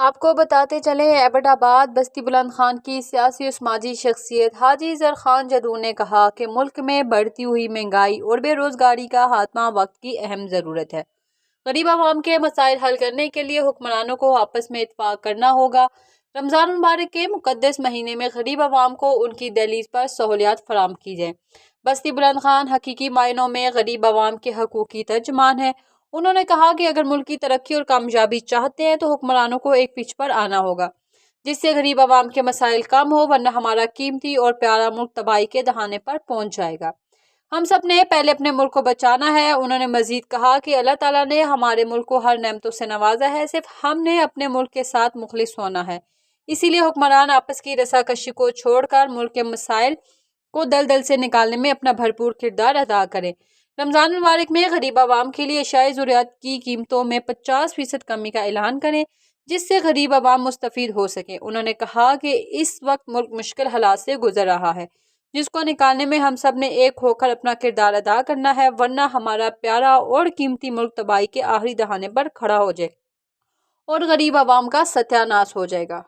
آپ کو بتاتے چلیں، ایبٹ آباد بستی بلند خان کی سیاسی و سماجی شخصیت حاجی زر خان جدوں نے کہا کہ ملک میں بڑھتی ہوئی مہنگائی اور بے روزگاری کا خاتمہ وقت کی اہم ضرورت ہے۔ غریب عوام کے مسائل حل کرنے کے لیے حکمرانوں کو آپس میں اتفاق کرنا ہوگا۔ رمضان المبارک کے مقدس مہینے میں غریب عوام کو ان کی دہلیز پر سہولیات فراہم کی جائیں۔ بستی بلند خان حقیقی معنوں میں غریب عوام کے حقوق کی ترجمان ہے۔ انہوں نے کہا کہ اگر ملک کی ترقی اور کامیابی چاہتے ہیں تو حکمرانوں کو ایک پچ پر آنا ہوگا، جس سے غریب عوام کے مسائل کم ہو، ورنہ ہمارا قیمتی اور پیارا ملک تباہی کے دہانے پر پہنچ جائے گا۔ ہم سب نے پہلے اپنے ملک کو بچانا ہے۔ انہوں نے مزید کہا کہ اللہ تعالیٰ نے ہمارے ملک کو ہر نعمتوں سے نوازا ہے، صرف ہم نے اپنے ملک کے ساتھ مخلص ہونا ہے۔ اسی لیے حکمران آپس کی رساکشی کو چھوڑ کر ملک کے مسائل کو دلدل سے نکالنے میں اپنا بھرپور کردار ادا کریں۔ رمضان المبارک میں غریب عوام کے لیے اشیاء ضروریات کی قیمتوں میں 50% کمی کا اعلان کریں، جس سے غریب عوام مستفید ہو سکیں۔ انہوں نے کہا کہ اس وقت ملک مشکل حالات سے گزر رہا ہے، جس کو نکالنے میں ہم سب نے ایک ہو کر اپنا کردار ادا کرنا ہے، ورنہ ہمارا پیارا اور قیمتی ملک تباہی کے آخری دہانے پر کھڑا ہو جائے اور غریب عوام کا ستیہ ناش ہو جائے گا۔